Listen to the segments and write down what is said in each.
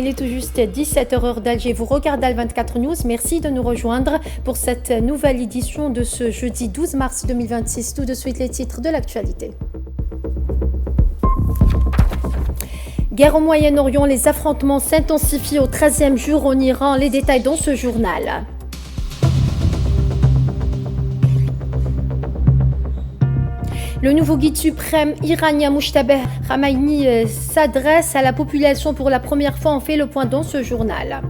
Il est tout juste 17h heure d'Alger. Vous regardez Al24 News. Merci de nous rejoindre pour cette nouvelle édition de ce jeudi 12 mars 2026. Tout de suite les titres de l'actualité. Guerre au Moyen-Orient, les affrontements s'intensifient au 13e jour en Iran. Les détails dans ce journal. Le nouveau guide suprême iranien Mojtaba Khamenei s'adresse à la population pour la première fois. On fait le point dans ce journal.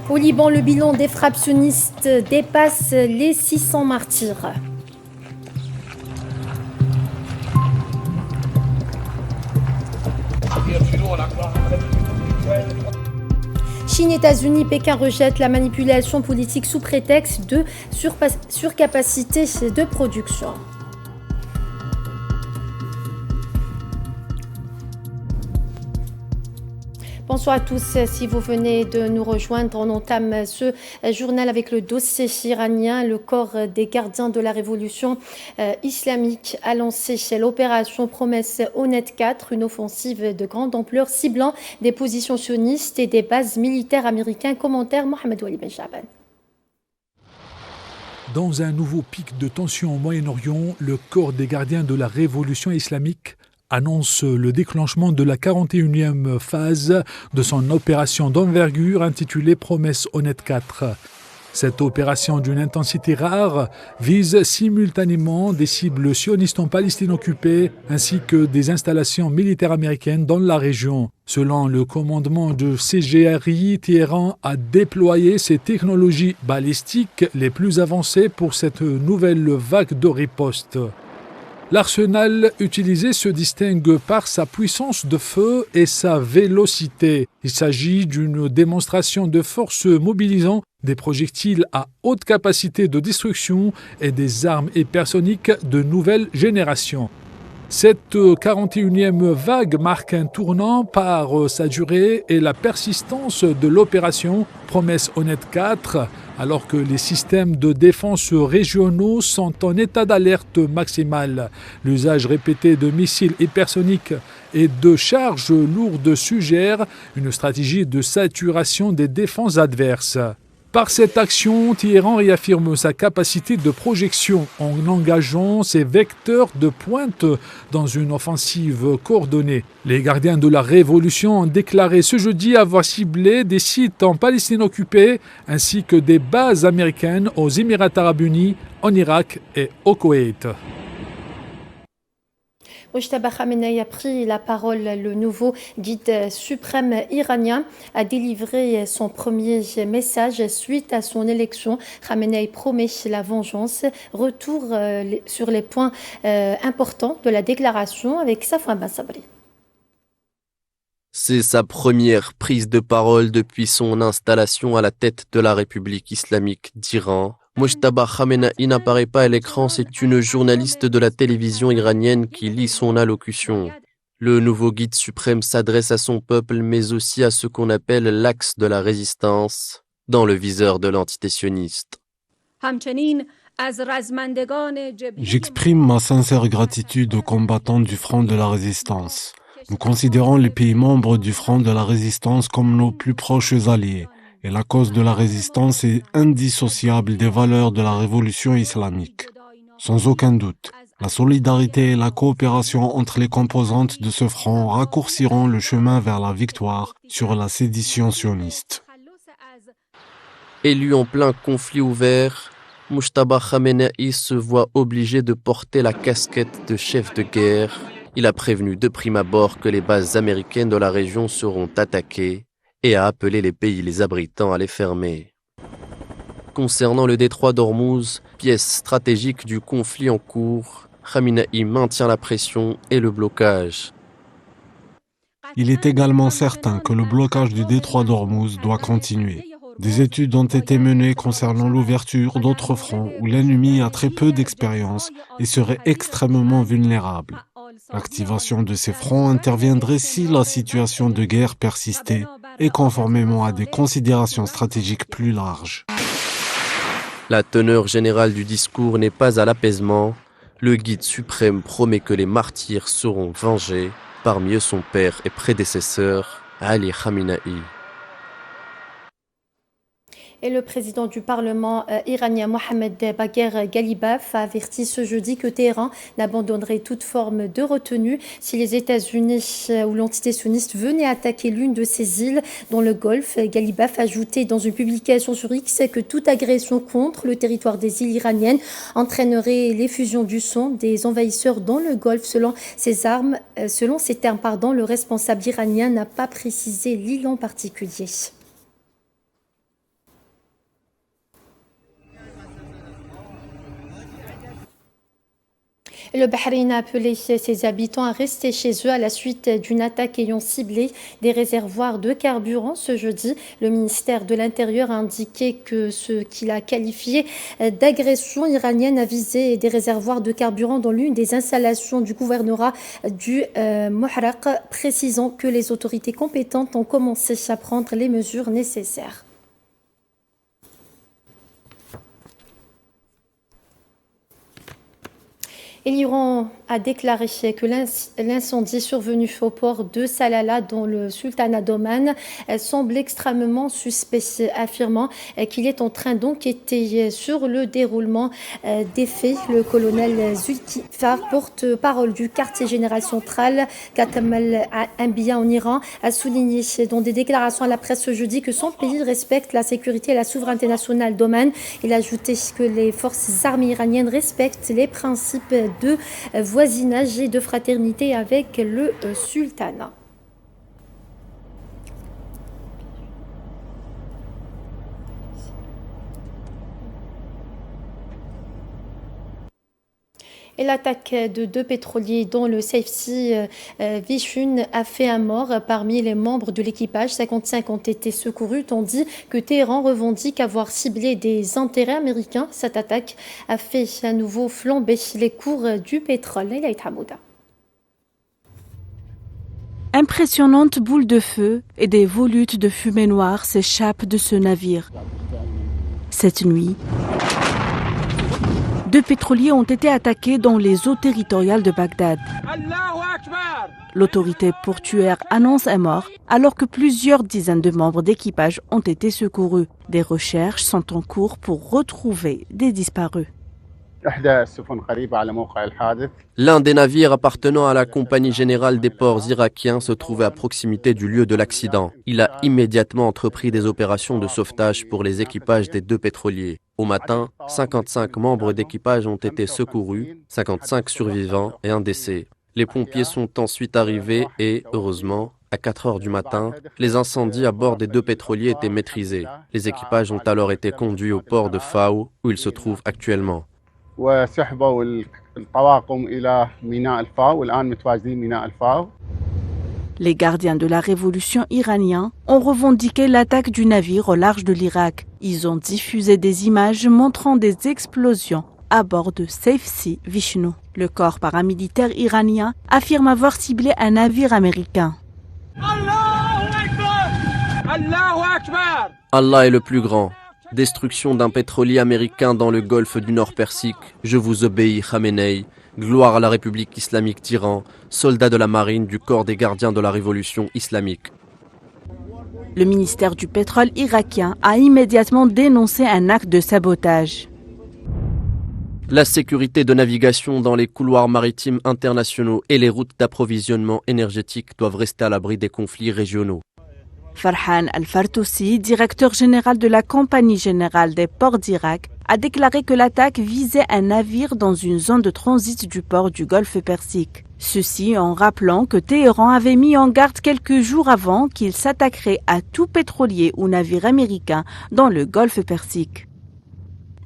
Au Liban, le bilan des frappes sionistes dépasse les 600 martyrs. Chine, États-Unis, Pékin rejette la manipulation politique sous prétexte de surcapacité de production. Bonsoir à tous. Si vous venez de nous rejoindre, on entame ce journal avec le dossier iranien. Le corps des gardiens de la révolution islamique a lancé l'opération Promesse Honnête 4, une offensive de grande ampleur ciblant des positions sionistes et des bases militaires américaines. Commentaire Mohamed Wali Benjaban. Dans un nouveau pic de tension au Moyen-Orient, le corps des gardiens de la révolution islamique annonce le déclenchement de la 41e phase de son opération d'envergure intitulée Promesse Honnête 4. Cette opération d'une intensité rare vise simultanément des cibles sionistes en Palestine occupée ainsi que des installations militaires américaines dans la région. Selon le commandement de CGRI, Téhéran a déployé ses technologies balistiques les plus avancées pour cette nouvelle vague de riposte. L'arsenal utilisé se distingue par sa puissance de feu et sa vélocité. Il s'agit d'une démonstration de force mobilisant des projectiles à haute capacité de destruction et des armes hypersoniques de nouvelle génération. Cette 41e vague marque un tournant par sa durée et la persistance de l'opération Promesse Honnête 4, alors que les systèmes de défense régionaux sont en état d'alerte maximale. L'usage répété de missiles hypersoniques et de charges lourdes suggère une stratégie de saturation des défenses adverses. Par cette action, Téhéran réaffirme sa capacité de projection en engageant ses vecteurs de pointe dans une offensive coordonnée. Les gardiens de la révolution ont déclaré ce jeudi avoir ciblé des sites en Palestine occupée ainsi que des bases américaines aux Émirats arabes unis, en Irak et au Koweït. Mojtaba Khamenei a pris la parole. Le nouveau guide suprême iranien a délivré son premier message suite à son élection. Khamenei promet la vengeance. Retour sur les points importants de la déclaration avec Safwan Ben Sabri. C'est sa première prise de parole depuis son installation à la tête de la République islamique d'Iran. Mojtaba Khamenei n'apparaît pas à l'écran, c'est une journaliste de la télévision iranienne qui lit son allocution. Le nouveau guide suprême s'adresse à son peuple, mais aussi à ce qu'on appelle l'axe de la résistance, dans le viseur de l'entité sioniste. J'exprime ma sincère gratitude aux combattants du Front de la Résistance. Nous considérons les pays membres du Front de la Résistance comme nos plus proches alliés. Et la cause de la résistance est indissociable des valeurs de la révolution islamique. Sans aucun doute, la solidarité et la coopération entre les composantes de ce front raccourciront le chemin vers la victoire sur la sédition sioniste. Élu en plein conflit ouvert, Mojtaba Khamenei se voit obligé de porter la casquette de chef de guerre. Il a prévenu de prime abord que les bases américaines de la région seront attaquées et a appelé les pays les abritant à les fermer. Concernant le détroit d'Ormuz, pièce stratégique du conflit en cours, Khamenei maintient la pression et le blocage. Il est également certain que le blocage du détroit d'Ormuz doit continuer. Des études ont été menées concernant l'ouverture d'autres fronts où l'ennemi a très peu d'expérience et serait extrêmement vulnérable. L'activation de ces fronts interviendrait si la situation de guerre persistait et conformément à des considérations stratégiques plus larges. La teneur générale du discours n'est pas à l'apaisement. Le guide suprême promet que les martyrs seront vengés, parmi eux son père et prédécesseur, Ali Khamenei. Et le président du Parlement iranien Mohamed Bagher Ghalibaf a averti ce jeudi que Téhéran n'abandonnerait toute forme de retenue si les États-Unis ou l'entité sioniste venaient attaquer l'une de ces îles dans le Golfe. Ghalibaf a ajouté dans une publication sur X que toute agression contre le territoire des îles iraniennes entraînerait l'effusion du sang des envahisseurs dans le Golfe. Selon ces termes, le responsable iranien n'a pas précisé l'île en particulier. Le Bahreïn a appelé ses habitants à rester chez eux à la suite d'une attaque ayant ciblé des réservoirs de carburant ce jeudi. Le ministère de l'Intérieur a indiqué que ce qu'il a qualifié d'agression iranienne a visé des réservoirs de carburant dans l'une des installations du gouvernorat du Mohraq, précisant que les autorités compétentes ont commencé à prendre les mesures nécessaires. Et l'Iran a déclaré que l'incendie survenu au port de Salalah dans le sultanat d'Oman semble extrêmement suspect, affirmant qu'il est en train d'enquêter sur le déroulement des faits. Le colonel Zulkifar, porte-parole du quartier général central Khatam al-Anbiya en Iran, a souligné dans des déclarations à la presse ce jeudi que son pays respecte la sécurité et la souveraineté nationale d'Oman. Il a ajouté que les forces armées iraniennes respectent les principes de voisinage et de fraternité avec le sultanat. Et l'attaque de 2 pétroliers dont le Safe Sea Vishnu a fait un mort parmi les membres de l'équipage. 55 ont été secourus, tandis que Téhéran revendique avoir ciblé des intérêts américains. Cette attaque a fait à nouveau flamber les cours du pétrole. Impressionnantes boules de feu et des volutes de fumée noire s'échappent de ce navire. Cette nuit, 2 pétroliers ont été attaqués dans les eaux territoriales de Bagdad. L'autorité portuaire annonce un mort alors que plusieurs dizaines de membres d'équipage ont été secourus. Des recherches sont en cours pour retrouver des disparus. L'un des navires appartenant à la Compagnie générale des ports irakiens se trouvait à proximité du lieu de l'accident. Il a immédiatement entrepris des opérations de sauvetage pour les équipages des 2 pétroliers. Au matin, 55 membres d'équipage ont été secourus, 55 survivants et un décès. Les pompiers sont ensuite arrivés et, heureusement, à 4 heures du matin, les incendies à bord des 2 pétroliers étaient maîtrisés. Les équipages ont alors été conduits au port de Fao, où ils se trouvent actuellement. Les gardiens de la révolution iranienne ont revendiqué l'attaque du navire au large de l'Irak. Ils ont diffusé des images montrant des explosions à bord de Safe Sea Vishnu. Le corps paramilitaire iranien affirme avoir ciblé un navire américain. Allah est le plus grand. Destruction d'un pétrolier américain dans le golfe du Nord Persique. Je vous obéis, Khamenei. Gloire à la République islamique d'Iran, soldats de la marine du corps des gardiens de la révolution islamique. Le ministère du pétrole irakien a immédiatement dénoncé un acte de sabotage. La sécurité de navigation dans les couloirs maritimes internationaux et les routes d'approvisionnement énergétique doivent rester à l'abri des conflits régionaux. Farhan Al-Fartoussi, directeur général de la Compagnie générale des ports d'Irak, a déclaré que l'attaque visait un navire dans une zone de transit du port du Golfe Persique. Ceci en rappelant que Téhéran avait mis en garde quelques jours avant qu'il s'attaquerait à tout pétrolier ou navire américain dans le Golfe Persique.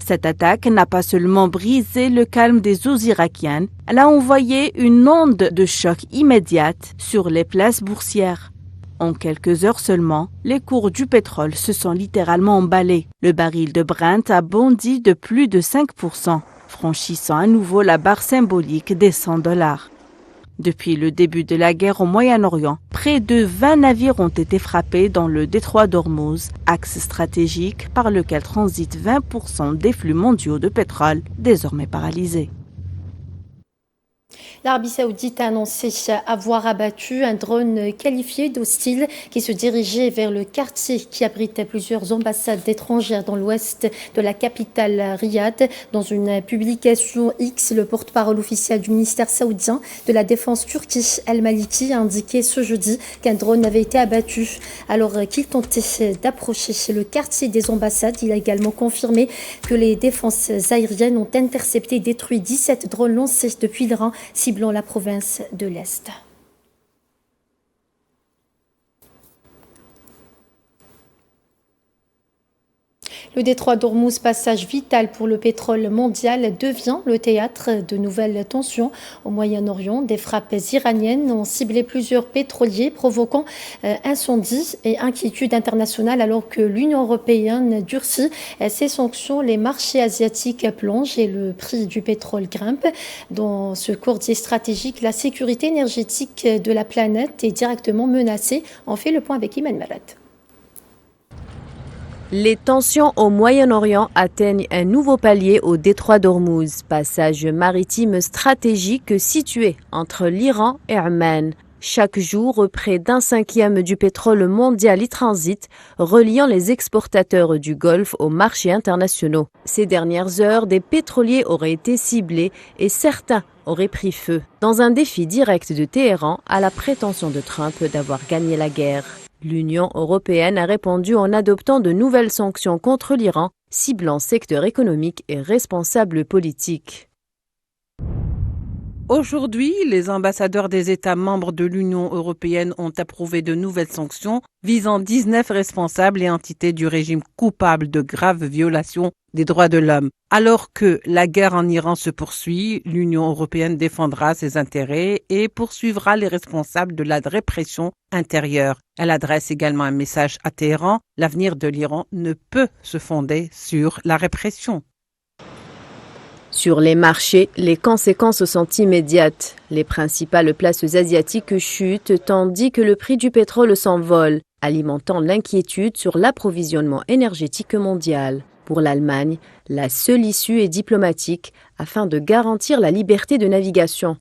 Cette attaque n'a pas seulement brisé le calme des eaux irakiennes, elle a envoyé une onde de choc immédiate sur les places boursières. En quelques heures seulement, les cours du pétrole se sont littéralement emballés. Le baril de Brent a bondi de plus de 5%, franchissant à nouveau la barre symbolique des $100. Depuis le début de la guerre au Moyen-Orient, près de 20 navires ont été frappés dans le détroit d'Ormuz, axe stratégique par lequel transitent 20% des flux mondiaux de pétrole, désormais paralysés. L'Arabie saoudite a annoncé avoir abattu un drone qualifié d'hostile qui se dirigeait vers le quartier qui abrite plusieurs ambassades étrangères dans l'ouest de la capitale Riyad. Dans une publication X, le porte-parole officiel du ministère saoudien de la défense turquie, Al-Maliki, a indiqué ce jeudi qu'un drone avait été abattu alors qu'il tentait d'approcher le quartier des ambassades. Il a également confirmé que les défenses aériennes ont intercepté et détruit 17 drones lancés depuis l'Iran, ciblant la province de l'Est. Le détroit d'Ormuz, passage vital pour le pétrole mondial, devient le théâtre de nouvelles tensions au Moyen-Orient. Des frappes iraniennes ont ciblé plusieurs pétroliers, provoquant incendies et inquiétudes internationales alors que l'Union européenne durcit ses sanctions. Les marchés asiatiques plongent et le prix du pétrole grimpe. Dans ce courtier stratégique, la sécurité énergétique de la planète est directement menacée. On fait le point avec Iman Marat. Les tensions au Moyen-Orient atteignent un nouveau palier au détroit d'Ormuz, passage maritime stratégique situé entre l'Iran et Oman. Chaque jour, près d'un cinquième du pétrole mondial y transite, reliant les exportateurs du Golfe aux marchés internationaux. Ces dernières heures, des pétroliers auraient été ciblés et certains auraient pris feu, dans un défi direct de Téhéran à la prétention de Trump d'avoir gagné la guerre. L'Union européenne a répondu en adoptant de nouvelles sanctions contre l'Iran, ciblant secteurs économiques et responsables politiques. Aujourd'hui, les ambassadeurs des États membres de l'Union européenne ont approuvé de nouvelles sanctions visant 19 responsables et entités du régime coupables de graves violations des droits de l'homme. Alors que la guerre en Iran se poursuit, l'Union européenne défendra ses intérêts et poursuivra les responsables de la répression intérieure. Elle adresse également un message à Téhéran. L'avenir de l'Iran ne peut se fonder sur la répression. Sur les marchés, les conséquences sont immédiates. Les principales places asiatiques chutent tandis que le prix du pétrole s'envole, alimentant l'inquiétude sur l'approvisionnement énergétique mondial. Pour l'Allemagne, la seule issue est diplomatique afin de garantir la liberté de navigation.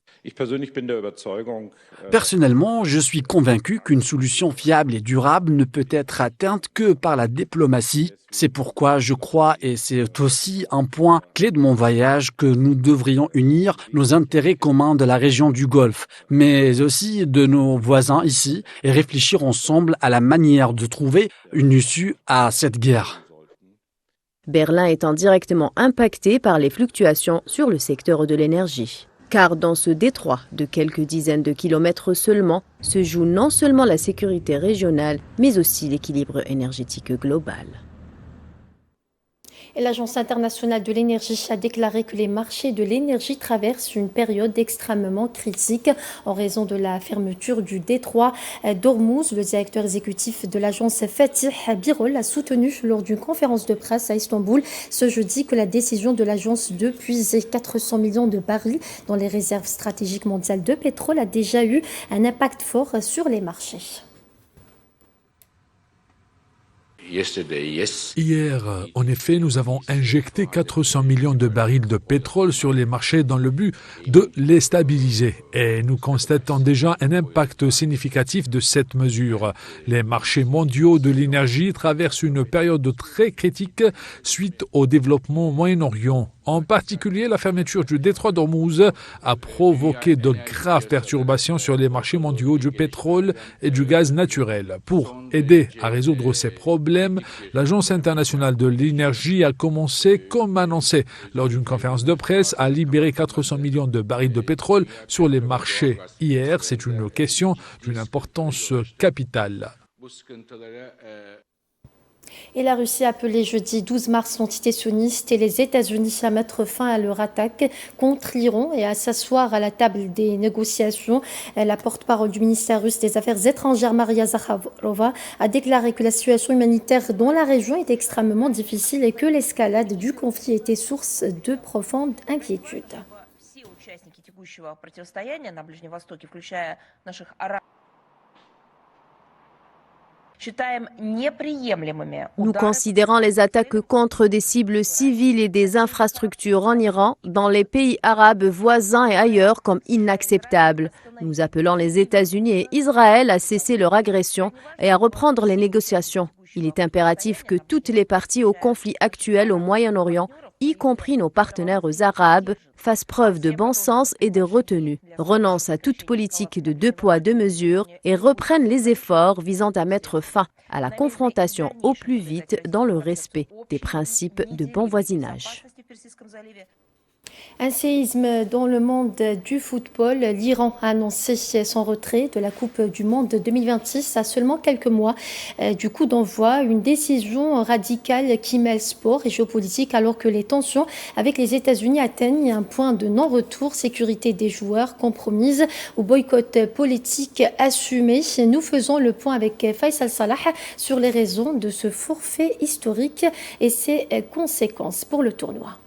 Personnellement, je suis convaincu qu'une solution fiable et durable ne peut être atteinte que par la diplomatie. C'est pourquoi je crois, et c'est aussi un point clé de mon voyage, que nous devrions unir nos intérêts communs de la région du Golfe, mais aussi de nos voisins ici, et réfléchir ensemble à la manière de trouver une issue à cette guerre. Berlin étant directement impacté par les fluctuations sur le secteur de l'énergie. Car dans ce détroit de quelques dizaines de kilomètres seulement se joue non seulement la sécurité régionale, mais aussi l'équilibre énergétique global. Et l'Agence internationale de l'énergie a déclaré que les marchés de l'énergie traversent une période extrêmement critique en raison de la fermeture du détroit d'Ormuz. Le directeur exécutif de l'agence, Fatih Birol, a soutenu lors d'une conférence de presse à Istanbul ce jeudi que la décision de l'agence de puiser 400 millions de barils dans les réserves stratégiques mondiales de pétrole a déjà eu un impact fort sur les marchés. Hier, en effet, nous avons injecté 400 millions de barils de pétrole sur les marchés dans le but de les stabiliser. Et nous constatons déjà un impact significatif de cette mesure. Les marchés mondiaux de l'énergie traversent une période très critique suite au développement au Moyen-Orient. En particulier, la fermeture du détroit d'Ormuz a provoqué de graves perturbations sur les marchés mondiaux du pétrole et du gaz naturel. Pour aider à résoudre ces problèmes, l'Agence internationale de l'énergie a commencé, comme annoncé lors d'une conférence de presse, à libérer 400 millions de barils de pétrole sur les marchés. Hier, c'est une question d'une importance capitale. Et la Russie a appelé jeudi 12 mars l'entité sioniste et les États-Unis à mettre fin à leur attaque contre l'Iran et à s'asseoir à la table des négociations. La porte-parole du ministère russe des Affaires étrangères, Maria Zakharova, a déclaré que la situation humanitaire dans la région est extrêmement difficile et que l'escalade du conflit était source de profonde inquiétude. Nous considérons les attaques contre des cibles civiles et des infrastructures en Iran, dans les pays arabes voisins et ailleurs comme inacceptables. Nous appelons les États-Unis et Israël à cesser leur agression et à reprendre les négociations. Il est impératif que toutes les parties au conflit actuel au Moyen-Orient, y compris nos partenaires arabes, fassent preuve de bon sens et de retenue, renoncent à toute politique de deux poids, deux mesures et reprennent les efforts visant à mettre fin à la confrontation au plus vite dans le respect des principes de bon voisinage. Un séisme dans le monde du football. L'Iran a annoncé son retrait de la Coupe du Monde 2026 à seulement quelques mois du coup d'envoi. Une décision radicale qui mêle sport et géopolitique alors que les tensions avec les États-Unis atteignent un point de non-retour. Sécurité des joueurs compromise ou boycott politique assumé. Nous faisons le point avec Faisal Salah sur les raisons de ce forfait historique et ses conséquences pour le tournoi.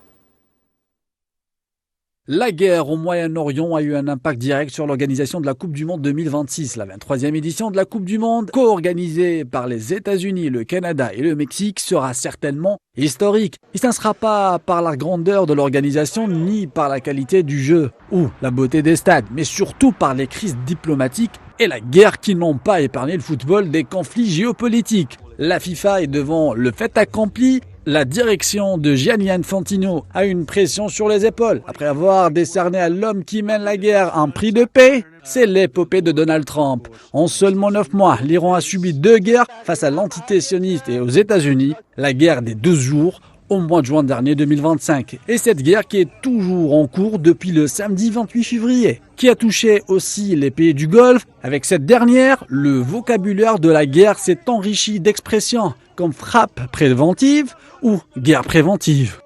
La guerre au Moyen-Orient a eu un impact direct sur l'organisation de la Coupe du Monde 2026, la 23e édition de la Coupe du Monde, co-organisée par les États-Unis, le Canada et le Mexique, sera certainement historique. Et ça ne sera pas par la grandeur de l'organisation ni par la qualité du jeu ou la beauté des stades, mais surtout par les crises diplomatiques et la guerre qui n'ont pas épargné le football des conflits géopolitiques. La FIFA est devant le fait accompli. La direction de Gianni Infantino a une pression sur les épaules. Après avoir décerné à l'homme qui mène la guerre un prix de paix, c'est l'épopée de Donald Trump. En seulement 9 mois, l'Iran a subi 2 guerres face à l'entité sioniste et aux États-Unis. La guerre des 12 jours au mois de juin dernier 2025. Et cette guerre qui est toujours en cours depuis le samedi 28 février, qui a touché aussi les pays du Golfe. Avec cette dernière, le vocabulaire de la guerre s'est enrichi d'expressions comme frappe préventive ou guerre préventive.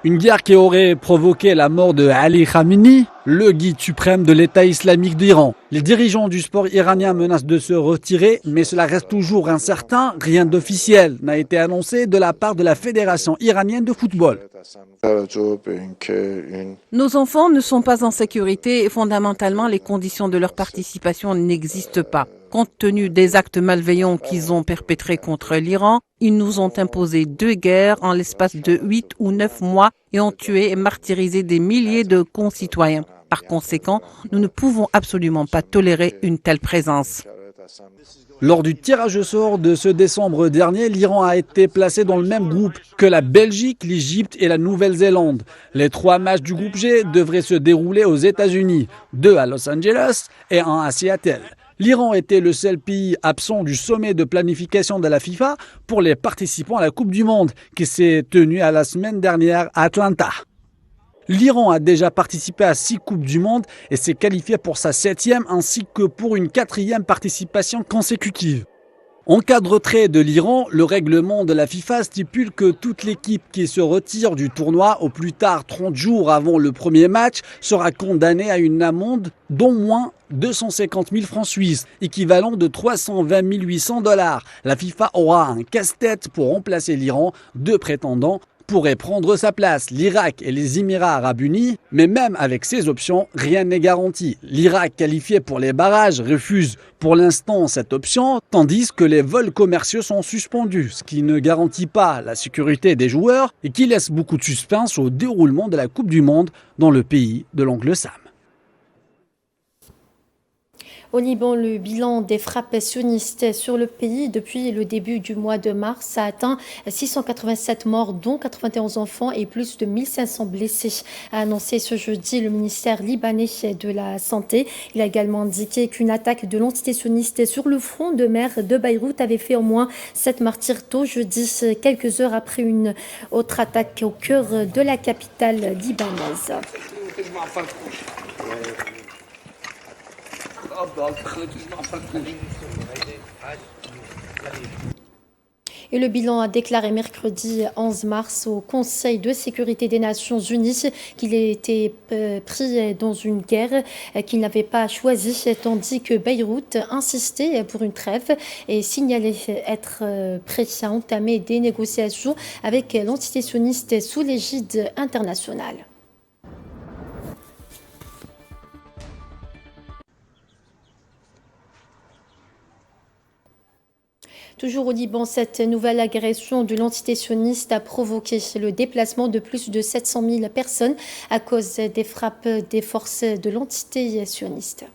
Une guerre qui aurait provoqué la mort de Ali Khamenei, le guide suprême de l'État islamique d'Iran. Les dirigeants du sport iranien menacent de se retirer, mais cela reste toujours incertain. Rien d'officiel n'a été annoncé de la part de la Fédération iranienne de football. Nos enfants ne sont pas en sécurité et fondamentalement les conditions de leur participation n'existent pas. Compte tenu des actes malveillants qu'ils ont perpétrés contre l'Iran, ils nous ont imposé 2 guerres en l'espace de 8 ou 9 mois et ont tué et martyrisé des milliers de concitoyens. Par conséquent, nous ne pouvons absolument pas tolérer une telle présence. Lors du tirage au sort de ce décembre dernier, l'Iran a été placé dans le même groupe que la Belgique, l'Égypte et la Nouvelle-Zélande. Les 3 matchs du groupe G devraient se dérouler aux États-Unis, 2 à Los Angeles et 1 à Seattle. L'Iran était le seul pays absent du sommet de planification de la FIFA pour les participants à la Coupe du Monde qui s'est tenue la semaine dernière à Atlanta. L'Iran a déjà participé à 6 Coupes du Monde et s'est qualifié pour sa 7e ainsi que pour une 4e participation consécutive. En cas de retrait de l'Iran, le règlement de la FIFA stipule que toute l'équipe qui se retire du tournoi au plus tard 30 jours avant le premier match sera condamnée à une amende d'au moins 250 000 francs suisses, équivalent de 320 800 $. La FIFA aura un casse-tête pour remplacer l'Iran. 2 prétendants pourraient prendre sa place, l'Irak et les Émirats arabes unis, mais même avec ces options, rien n'est garanti. L'Irak, qualifié pour les barrages, refuse pour l'instant cette option, tandis que les vols commerciaux sont suspendus, ce qui ne garantit pas la sécurité des joueurs et qui laisse beaucoup de suspense au déroulement de la Coupe du Monde dans le pays de l'oncle Sam. Au Liban, le bilan des frappes sionistes sur le pays depuis le début du mois de mars a atteint 687 morts, dont 91 enfants et plus de 1500 blessés, a annoncé ce jeudi le ministère libanais de la Santé. Il a également indiqué qu'une attaque de l'entité sioniste sur le front de mer de Beyrouth avait fait au moins 7 martyrs tôt jeudi, quelques heures après une autre attaque au cœur de la capitale libanaise. Et le bilan a déclaré mercredi 11 mars au Conseil de sécurité des Nations Unies qu'il était pris dans une guerre qu'il n'avait pas choisie, tandis que Beyrouth insistait pour une trêve et signalait être prêt à entamer des négociations avec l'entité sioniste sous l'égide internationale. Toujours au Liban, cette nouvelle agression de l'entité sioniste a provoqué le déplacement de plus de 700 000 personnes à cause des frappes des forces de l'entité sioniste.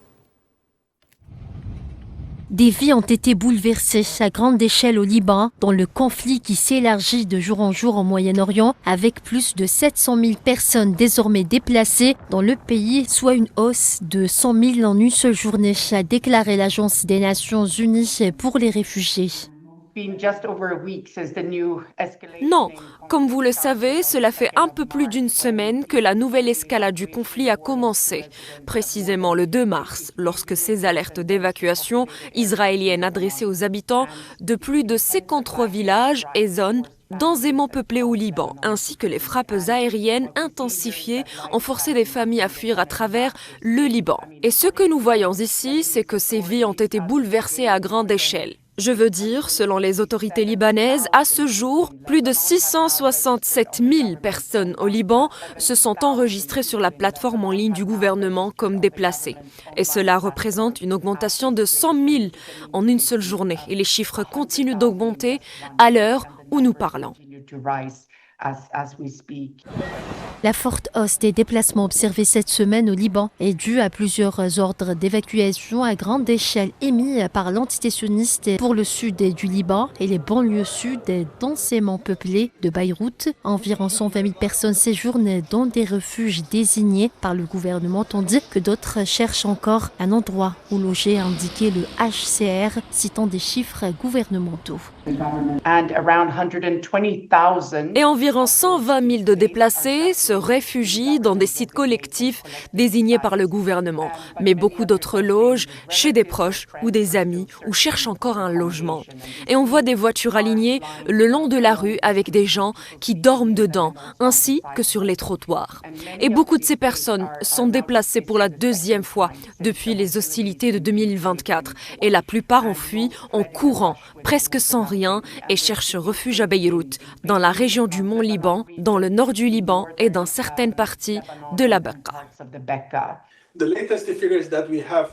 Des vies ont été bouleversées à grande échelle au Liban, dans le conflit qui s'élargit de jour en jour au Moyen-Orient, avec plus de 700 000 personnes désormais déplacées dans le pays, soit une hausse de 100 000 en une seule journée, a déclaré l'Agence des Nations Unies pour les réfugiés. Non, comme vous le savez, cela fait un peu plus d'une semaine que la nouvelle escalade du conflit a commencé, précisément le 2 mars, lorsque ces alertes d'évacuation israéliennes adressées aux habitants de plus de 53 villages et zones densément peuplés au Liban, ainsi que les frappes aériennes intensifiées ont forcé des familles à fuir à travers le Liban. Et ce que nous voyons ici, c'est que ces vies ont été bouleversées à grande échelle. Je veux dire, selon les autorités libanaises, à ce jour, plus de 667 000 personnes au Liban se sont enregistrées sur la plateforme en ligne du gouvernement comme déplacées. Et cela représente une augmentation de 100 000 en une seule journée. Et les chiffres continuent d'augmenter à l'heure où nous parlons. La forte hausse des déplacements observés cette semaine au Liban est due à plusieurs ordres d'évacuation à grande échelle émis par l'entité sioniste pour le sud du Liban et les banlieues sud densément peuplées de Beyrouth. Environ 120 000 personnes séjournent dans des refuges désignés par le gouvernement, tandis que d'autres cherchent encore un endroit où loger, a indiqué le HCR, citant des chiffres gouvernementaux. Et environ 120 000 de déplacés se réfugient dans des sites collectifs désignés par le gouvernement. Mais beaucoup d'autres logent chez des proches ou des amis ou cherchent encore un logement. Et on voit des voitures alignées le long de la rue avec des gens qui dorment dedans, ainsi que sur les trottoirs. Et beaucoup de ces personnes sont déplacées pour la deuxième fois depuis les hostilités de 2024. Et la plupart ont fui en courant, presque sans rien, et cherchent refuge à Beyrouth, dans la région du Mont Liban, dans le nord du Liban et dans certaines parties de la Bekaa.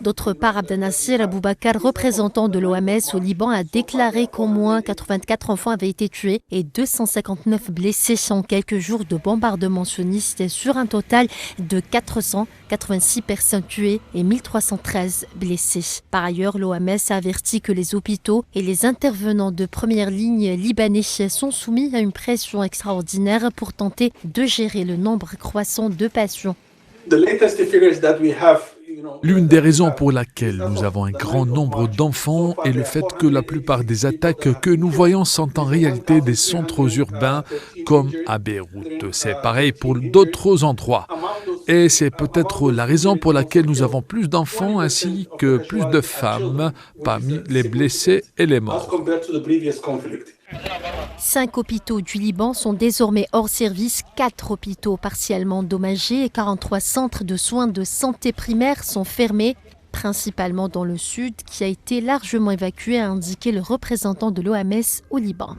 D'autre part, Abdel-Nasser Aboubakar, représentant de l'OMS au Liban, a déclaré qu'au moins 84 enfants avaient été tués et 259 blessés en quelques jours de bombardements sionistes sur un total de 486 personnes tuées et 1313 blessés. Par ailleurs, l'OMS a averti que les hôpitaux et les intervenants de première ligne libanais sont soumis à une pression extraordinaire pour tenter de gérer le nombre croissant de patients. L'une des raisons pour laquelle nous avons un grand nombre d'enfants est le fait que la plupart des attaques que nous voyons sont en réalité des centres urbains comme à Beyrouth. C'est pareil pour d'autres endroits. Et c'est peut-être la raison pour laquelle nous avons plus d'enfants ainsi que plus de femmes parmi les blessés et les morts. 5 hôpitaux du Liban sont désormais hors service, 4 hôpitaux partiellement endommagés et 43 centres de soins de santé primaire sont fermés, principalement dans le sud, qui a été largement évacué, a indiqué le représentant de l'OMS au Liban.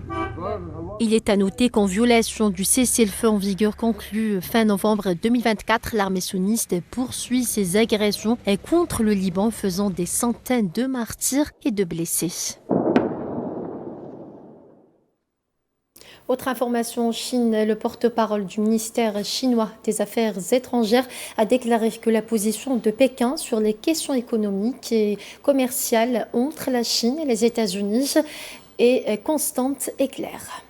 Il est à noter qu'en violation du cessez-le-feu en vigueur conclu fin novembre 2024, l'armée sioniste poursuit ses agressions contre le Liban, faisant des centaines de martyrs et de blessés. Autre information en Chine, le porte-parole du ministère chinois des Affaires étrangères a déclaré que la position de Pékin sur les questions économiques et commerciales entre la Chine et les États-Unis est constante et claire.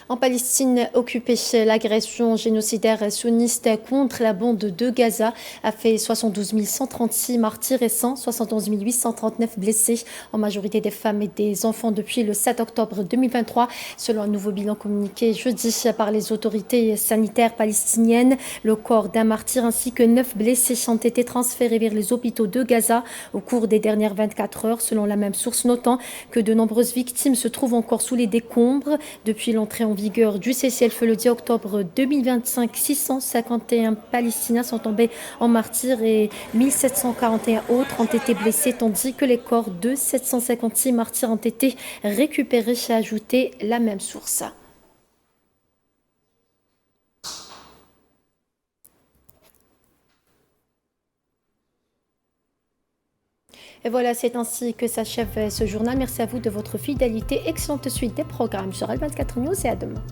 En Palestine occupée, l'agression génocidaire sioniste contre la bande de Gaza a fait 72 136 martyrs et 171 839 blessés, en majorité des femmes et des enfants depuis le 7 octobre 2023. Selon un nouveau bilan communiqué jeudi par les autorités sanitaires palestiniennes, le corps d'un martyr ainsi que 9 blessés ont été transférés vers les hôpitaux de Gaza au cours des dernières 24 heures, selon la même source, notant que de nombreuses victimes se trouvent encore sous les décombres. Depuis l'entrée en vigueur du cessez-le-feu le 10 octobre 2025, 651 Palestiniens sont tombés en martyrs et 1741 autres ont été blessés, tandis que les corps de 756 martyrs ont été récupérés, a ajouté la même source. Et voilà, c'est ainsi que s'achève ce journal. Merci à vous de votre fidélité. Excellente suite des programmes sur L24 News et à demain.